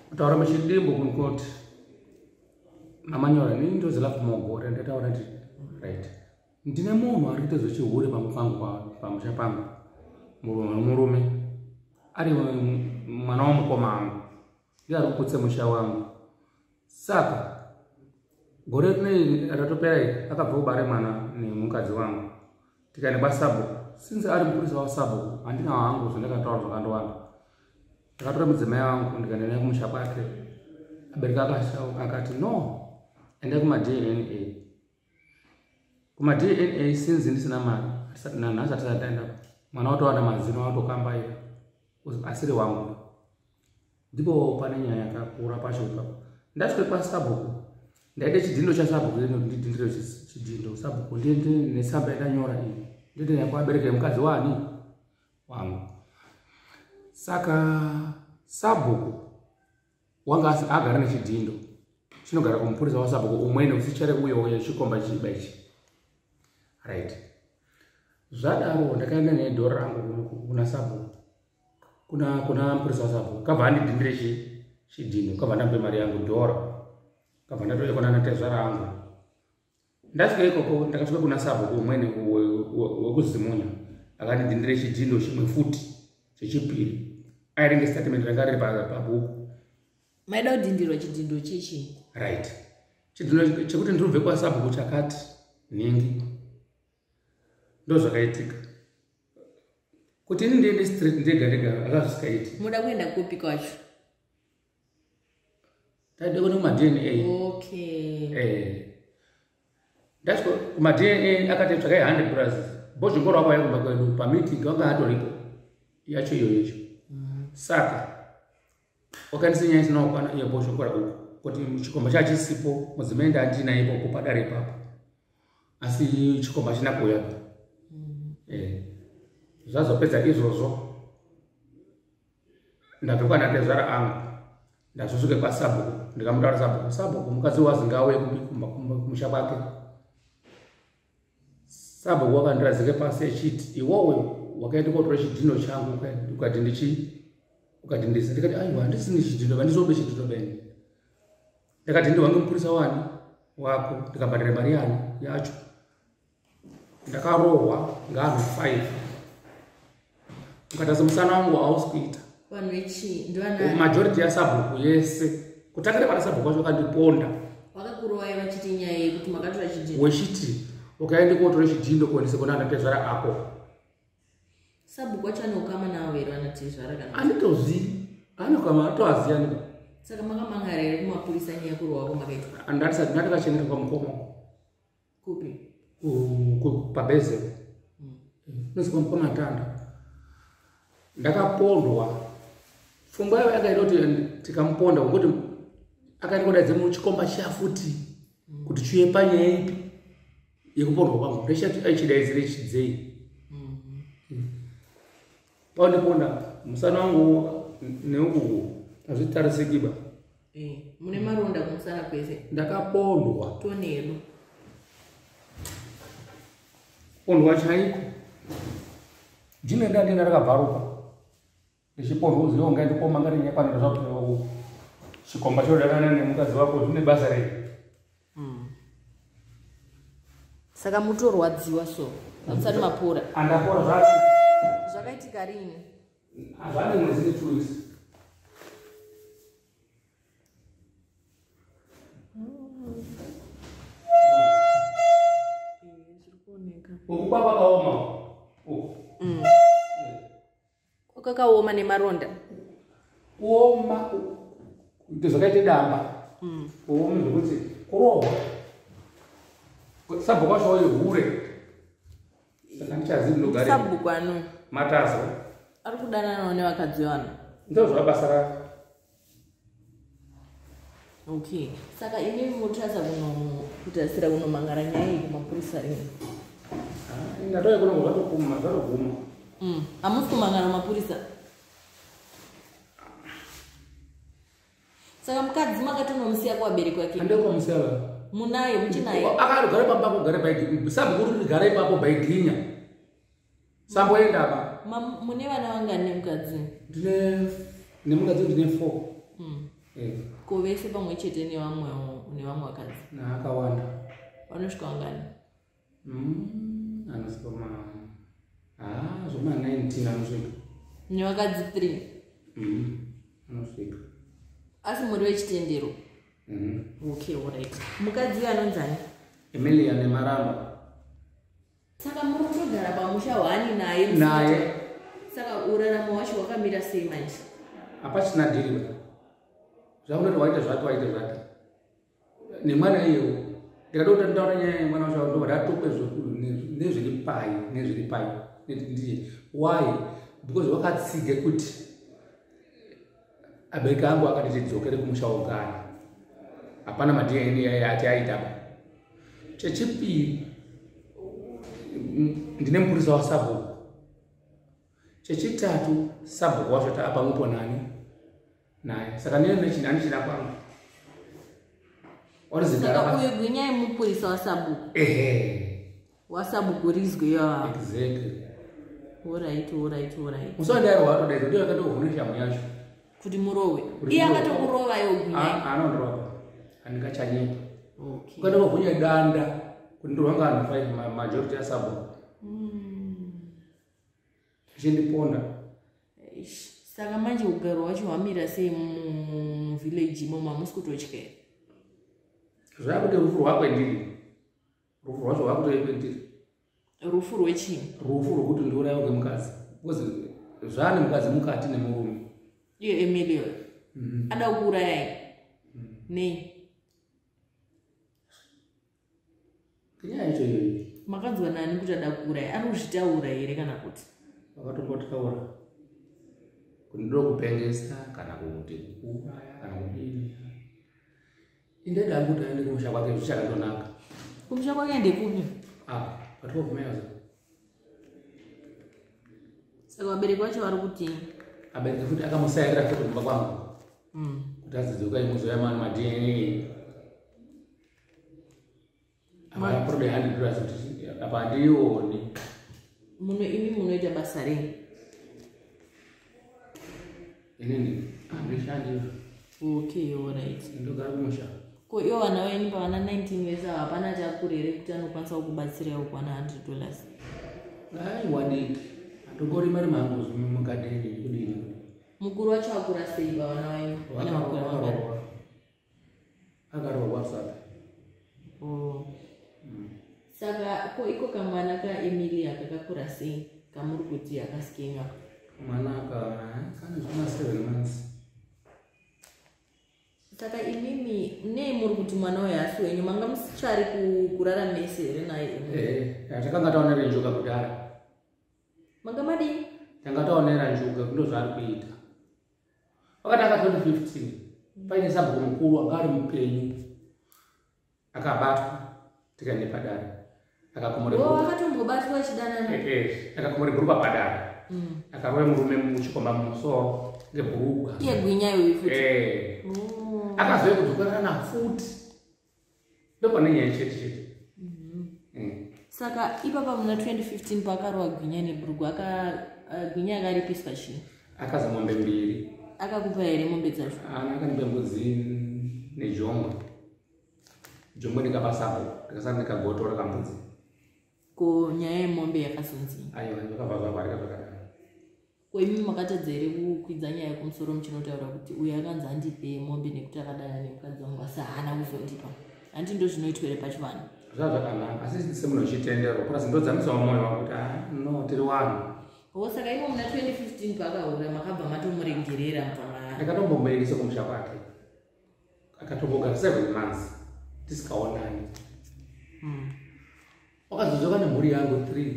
kutaura machidimbo kunkoti namanyora nini ndozela kumogora ndataura ndi right ndine munhu ari kuita zvechihure pamupangu pamusha pangu murume ari mwana wamukoma wangu iye ari kukutse musha wangu saka gore rine ratopera akabva kubare mwana nemukadzi wangu tikaenda kwaSabhuku since ari mupurisa waSabhuku handina hangu zvandakataura zvakandowanda ndakatora mudzimai wangu ndikaenda naye kumusha kwake abereka akashauka akati no enda kuma-DNA kuma-DNA since ndisina mari nanhasi hatisati taenda mwana watowana mazino watokambaira asiri wangu ndipo pane nyaya yakakura pacho ipapo ndasvike kwaSabhuku ndaite chidhindo chaSabhuku ndidhindire chidhindo Sabhuku ndiende nesamba yakanyora iyi ndiende yakwabereka yemukadzi wani wangu saka Sabhuku wanga agara nechidhindo chinogara kumupurisa waSabhuku umwene usichare uyo chikomba chiba ichi right zvadaro ndakaenda nedhora rangu kuna Sabhuku kuna mupurisa waSabhuku kabva andidhindire chidhindo kabva ndambe mari yangu dhora kabva ndatoenda kuna natezvara rangu ndasvika ikoko ndakasvika kuna Sabhuku umwene wekuzimunya akandidhindire chidhindo chimwe futi chechipiri airenge statement ranga riri pabhuku maida kudhindirwa chidhindo chichi right chidhindo chekuti ndirubve kwaSabhuku chakati nhingi ndozvakaitika kuti ini ndiende street ndega ndega akazvisikaiti muda kuenda kupi kwacho taide kune kuma-DNA ndasvika kuma-DNA akati tsvakai 100 brazil bozvongoro wako aikumba kwedu pameeting wanga atoripo yacho iyoyecho saka wakandisinyaya isinaokwana iyo bozvongora uku kuti chikomba chachisipo mudzimai ndandinaipo kupadare ipapo asi chikomba china kuuyapo zvazopedza izvozvo ndabve kwanatezvara angu ndazosvike kwaSabhuku ndikamutaura Sabhuku mukadzi wazi ngauye kumusha kwake Sabhuku wakandirazike pasi echiti iwowe wakaenda kotora chidhino changu ukadhindisa ndikati aiwa handisini chidhino vandizobe chidhino beni ndakati ndiwange mupurisa wani wako ndikabhadhara mari yani yacho ndakarohwa ngeanhu 5 ukatasa musana wangu hausi kuita vanhu vechi ndivana majority yaSabhuku yese kutangira pana Sabhuku wacho kandiponda wakakurohwai vachiti nyaya yekuti makatora chidhindo wechiti ukaende kotora chidhindo kuendese kuna anatezvara ako Sabhuku wacho anokama navo here vanatezvara kana anditozivi anokama atoaziya nika saka makamangara here kumapurisa nyaya kurohwa kwamakaita ndatisati ndatikacheneta kwamukoma kupi pabezero nozi kwamukoma tanda ndakapondwa pfungwa yayo yakaita kuti tikamuponda ngokuti akaenda kodaidze muchikomba chafuti kuti chiuye panyaya ipi yekupondwa kwangu ndechati aichidaidzire chidzei paundiponda musana wangu neuku hazvitarisekiba mune maronda kumusana kwese ndakapondwa tonero pondwa chaiko jimenda ndina rakabvaruka ndichipondwa uziva ungaendikoma ngati nyapanira zvakuti chikomba chodakana nemukadzi wako zvine basa rei saka mutorwadziwa so amusati mapora andapora zvati zvakaitika rini hazvane mwezi nechuisi uku kwakaoma kwakaoma nemaronda kuoma kuti zvakaite damba kuoma zvekuti kurohwa Sabhuku wacho wayehure saka ndichazivi ndogare Sabhuku ano matazo ari kudananawo nevakadzi vano ndozvabasa rake okay saka ini mutarisa kutarisa kunomangara nyaya iyi kumapurisa rini ndatoya kuno zvatoguma hamusi kumangara mapurisa saka mukadzi makatonomusiya kuvabereki vake andekwamusiya munaye muchinaye akagara pamba kugara baiginya Sabhuku rigara ipapo baiginya samboenda apa mune vana vangani nemukadzi ndine nemukadzi ndine 4 Kovese pamwe chete nevamwe vakadzi naakawanda vanosvika wangani anosvika zvoma 19 anosvika nevakadzi 3 anosvika asi muri wechitendero okay alright mukadzi anonzani Emilia nemaramba saka muri kutogara pamusha hwani naye saka uraramo wacho hwakamira sei manje hapachina dhiri zvaunoti waita zvake nemwana iyewo ndikatoti ndaura nyaya yemwana wacho ndo ndatokwe zvekuru nezviri pai ndiye why because wakatsige kuti abereki angu akati tidzokere kumusha wogara hapana madna ati aitapa chechipiri ndine mupurisa wasabhuku chechitatu sabhuku wacho taapamwepo naye saka nechina kwangu saka uyo gwinyai mupurisa wasabhuku wasabhuku rizwe yava exactly alright musondairo watodaizvo ndiyo akatogune shamu yacho kuti murowe iye akatokurova yo gwinyai anondorova andingachanyepa okay ukatogogunya danda kuti ndorwanga anhu 5 majority asabhuku zvindiponda saka manje ugaro wacho hwamira sei muvhileji imomo hamusi kutotya zvakuti rufu rwakwendiri rufu rwacho rwakutoekwendiri rufu rwechii rufu rwokuti ndiurayiwa kwemukadzi because zvaane mukadzi mukati nemurume iyo Emilio ada kuurayai nei kenyaya yacho iyoyo makanzwa nani kuti ada kuuraya anozvitaura here kana kuti vakatombotaura kuti ndoda kupengesa kana kuti kuuraya kana kudini indeda kuti aende kumusha kwake zvichakandonaka kumusha kwake ndekupi patikokumeza saka vabereki vacho vari kuti abereki futi akamusayirira futi kumba kwangu kuti adzidzoka imuzoya madna apapurode $100 kuti apa handiioni imi munoita basa rei inini handishandiyo okay alright ndogara kumusha ko ivo vana venyu pavana 19 years ava hapana chakurere kuti anokwanisa kukubatsirawo kwana $100 aiwadiki handongori mari mangu mugadeni kudini mukuru wacho akura sei pavana venyu akarohwa saka saka ko iko kamwana kaEmilia kakakura sei kamuri kuti akasikenga mwana kane zvona 7 months saka imimi nei muri kuti mwana wayo hasi wenyu manga musichari kurara mese here naye takanga taonera njuka kudhara manga madini tanga taonera njuka ndo zvaari kuita wakatanga 2015 paine sabhuku mukuru anga ari mupenyu akabatwa tikaende padare akatombobatwa chidanana akakumure bhurugwa padare akarove murume muchikomba mumusoro ngebhurugwa iye gwinyayo ifuti akazove kudzokerana futi ndopane nyaya chete saka ipapa muna 2015 pakarowa gwinya nebhurugwa gwinya akaripiswa chii akaza mombe 2 akakupa here mombe dzacho akanipa mbudzi nejongwe jongwe ndikapasapo ndikasara ndikagotora kambudzi ko nyaya yemombe yakasonzi aiwa ndakabva zvavarika zvakadaro ko imi makatadza here kukwidza nyaya yekumusoro muchinotaura kuti uyo akanzi andipe mombe nekuti akadana nemukadzi wangu asi haana kuzondipa handi ndo zvinoitwa here pachivanhu zvazvakanaka asi semunhu uchitendero kurasi ndodzamisawo mwoyo wakuti no tiri wanhu saka imo muna 2015 pakahura makabva matomuregerera ndakatombomuregeresa kumusha kwake akatombogara 7 months tisikaonani wakazodzoka nemhuri yangu 3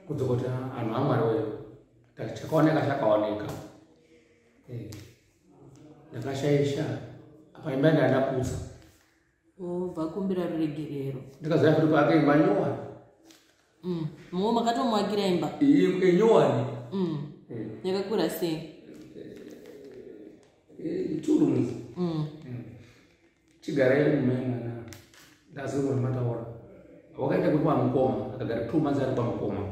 kudzokota anhu amwari weyo chakaoneka chakaoneka ndakashaisha apa imba ndandaputsa bvakumbira ruregerero ndikaziva kuti kwake imba nyowani mo makatomwakira imba nyowani yakakura sei churumuzi chigarai mumena ndazirwa nemataura wakaita kuti pamukoma akagara 2 months ari pamukoma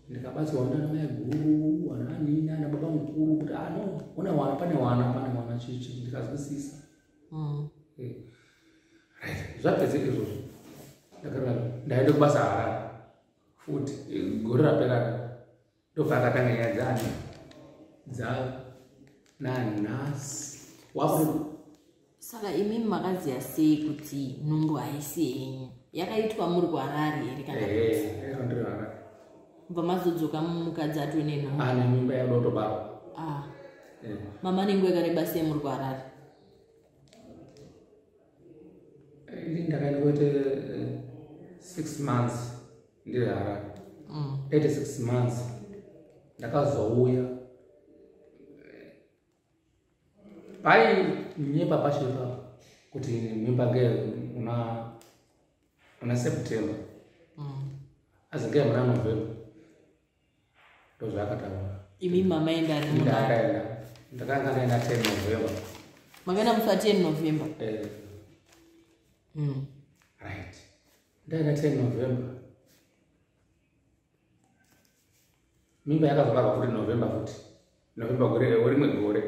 ndikabatsirwa nana guru wanani nana baba mukuru kuti no una wana pane wana chichi ndikazwisisa. Right, zvapedzeka izvozvo ndaenda kubasa Harare futi gore rapera ndobva akatanga nyaya dzani nanhasi saka imimi makaziya sei kuti nhumbu haisi yenyu yakaitwa muri kuHarare here kana ndiri Harare bva mazodzoka mukadzi atwe nenhumbu ane mimba yakuda kutobarwa mama nenguva yakareba sei muri kuHarare ndakaenda kuite 6 months ndiri Harare 86 months ndakazouya pai nyepa pacho ipapo kuti mimba ge una September asi ge muna November ndozvakataura imi mama enda ndakanga ndaenda 10 November makaenda musi 10 November right ndaenda 10 November mimba yakazobarwa kuti November futi November gore rimwe gore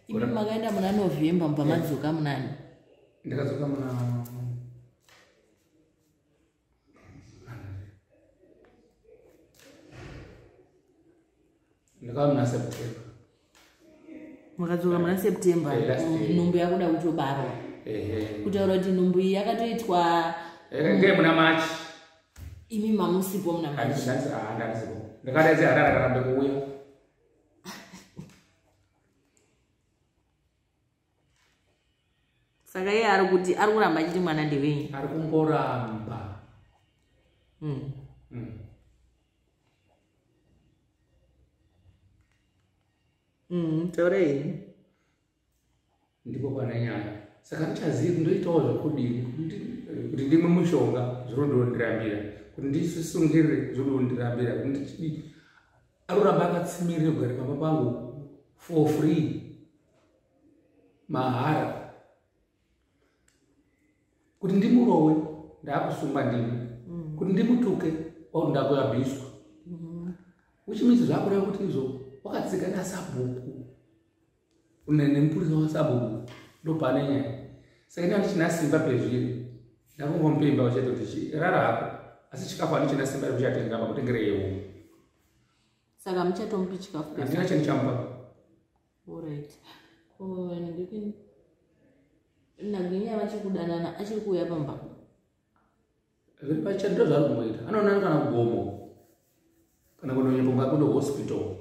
imi makaenda muna November mbva madzoka munani ndikadzoka muna ndakava muna September makadzoka muna September nhumbu yakuda kutobarwa kutaura kuti nhumbu iyi yakatoitwa nge muna March imi mamusipo muna March handisipo ndakadaidze Harare akarambe kuuya saka iye ari kuti ari kuramba achiti mwana ndewenyu ari kungoramba taurei ndipo pane nyaya saka ndichazivi ndoitawo zvekudini kuti ndimwe mushonga zvinondondirambira kuti ndisisungirire zvinondondirambira kuti ndichidii aruramba akatsimirire kugara pamba pangu for free mahara kuti ndimurowe ndaakusungwa ndimi kuti ndimutuke au ndakuyabviswa uchimisi zvakureva kuti izvo wakatsika nasabhuku nemupurisa wasabhuku ndopane nyaya saka ina ndichina simba pezviri ndakungomupemba uchete kuti rara hako asi chikafu handichina simba rekuchatenga pakutengere yewo saka muchatomupi chikafu handina chenichamupa alright naginya vachikudanana achiri kuuya pamba zviri pachando zvari kumboita anoonana kana kugomo kana kunonyeponga kuno hospital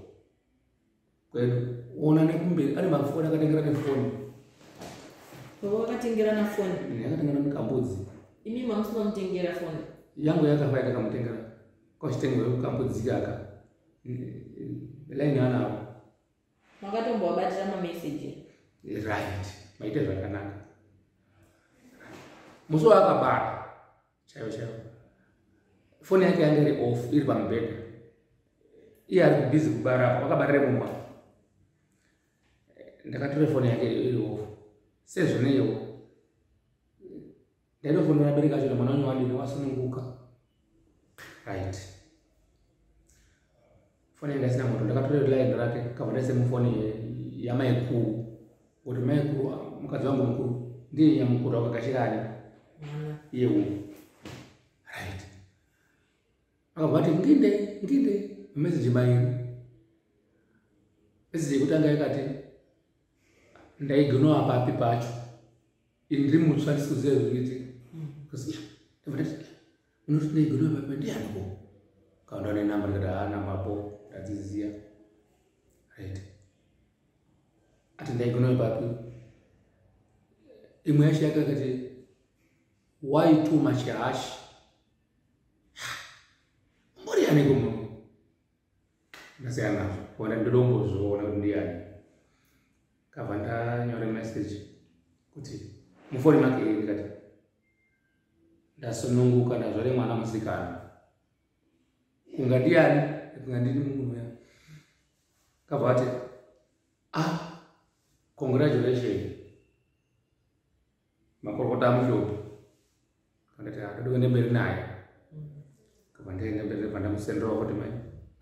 kwedu ona nekumberi ane mafoni akatengera nefoni wakatengerana foni yakatengera mukambudzi imi mamusi mamutengera foni yangu yakafa yatakamutengera kwachitengo kambudzi kaka laini anawo makatombowabatira mameseji right maite zvakanaka musi wakabara chaivo foni yake yange iri off iri pamubhedha iye ari kubhizi kubara wakabarire mumba ndakatora foni yake iri off sezvineiwo ndaitofonera abereki acho mwana wanyu wadini wasununguka right foni yanga isina moto ndakatora line rake kabva ndaise mufoni yamaikuru kuti maikuru mukadzi wangu mukuru ndiye nyamukuru akagashirani yewu right akabva ati nginde meseji mairi meseji yekutanga yakati ndaigonowa papi pacho ini ndiri mutsva ndisikuziva zvikuitika unoti ndaigonowa papi ndianiko kaunda nenamba ndikati nambapo ndadziziya right ati ndaigonowa papi imwe yacho yakakati why too much hash mbori aniko munhu ndasiya nazvo kuona ndodombozviona kuti ndiani kabva ndanyore message kuti mufoni make ndikati ndasununguka ndazvare mwana musikana kunga ndiani kunga ndiri munhu uya kabva ati congratulation makorokota amushoto kandati ndodi kuende mberi naye kabva ndaende mberi pandamusendera kuti mai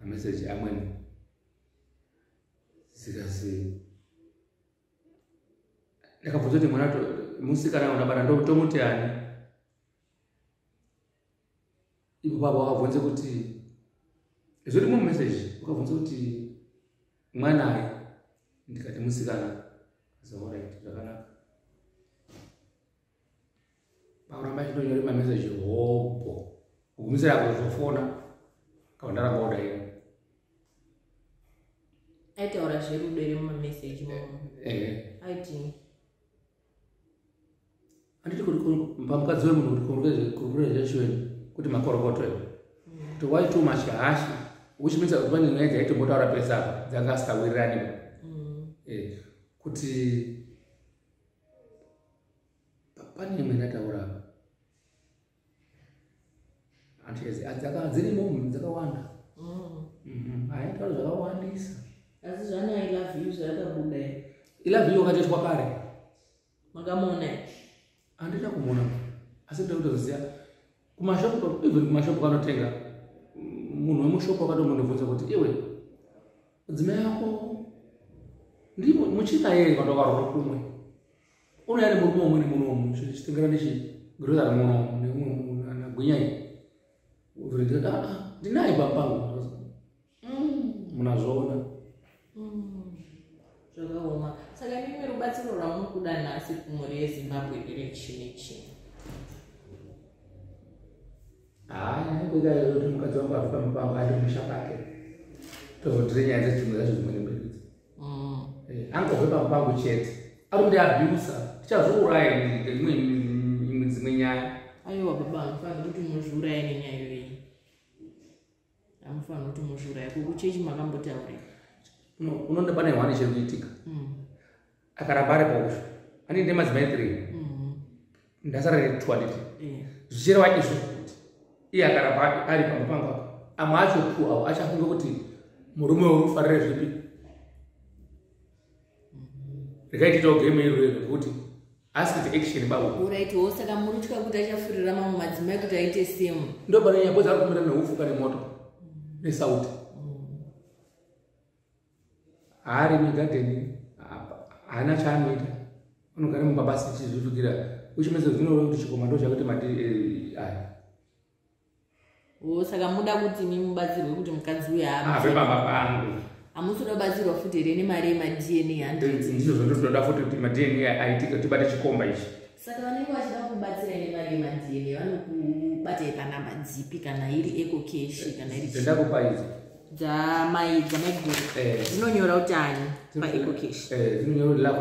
message amweni zikasi ndakabvunza kuti mwana musikana unabara ndo tomuti ani ipo baba wakabvunza kuti zviri mu message wakabvunza kuti mwana ai ndikati musikana so right zvakanaka pauramba chitonyore ma message hopo ukumisira kuzofona kana ndaramba ina aitaura zverudo iri mu message aiti anditi kuti pamukadzi wemunhu kuti relation kuti makorokoto kuti why too much hash which means that when you get to motor pesa dzanga sikawirirani kuti pane imwe ndataura anti adzaka dzirimo dzakawanda aitaura zvakawandisa asi zvana I love you zvakabuda I love you wakateswa kare makamona andita kumona asi ndokutoziya kumashopu even kumashopu kanotenga munhu wemushopu akatomundibvunza kuti iwe dzimai yako ndimo muchina yeye kwatokarora kumwe unayari murume umwe nemunomu chitengera nechigirozari munomu nagwinyai ndinaye papangu munazvoona zvakaoma saka mimi rubatsiro rwamunokuda nhasi kumhuri yeZimbabwe nderechini kwekaoti mukadzi wangu afuka mupango ati musha pake tozotire nyaya dzedzimwe zacho dzimwene mberi angobve pamupango chete ari kuti abhiusa tichazouraya imwe dzimwe nyaya aiwa baba amufanira kuti muzviuraye nenyaya iyoyi amufanira kuti muzviuraye kukuchechi makambotaurira unonde pane hwani chekuitika akaramba ari pausho aninde madzimai 3 ndasara re2 anditi zvichireva izvo kuti iye akaramba ari pamupango amwe acho 2 avo achafunga kuti murume ufarire zvipi rikaititawo game irwero kuti asi kuti action babo uraitiwo saka murutya kuti achafurira mamwe madzimai kuti aite semu ndo pane nyambo dzari kumira neufuka nemoto nesauti ari mugadheni haana chaanoita anogara mumabasa chizvifikira uchimeze zvinoro kuti chikomando chakuti mati aya saka muda kuti mimubatsirwe kuti mukadzi uyu ave baba pangu hamusoda kubatsirwa futi here nemari yemadna ndizvo zvondotoda futi kuti madna aitika tibate chikomba ichi saka vanenge vachida kubatsira nemari yemadna vanokubatai panamba dzipi kana iri ecocash kana iri dzendakupa idzi dzamaiguru dzinonyora kuti ani paecocash dzinonyora kuti love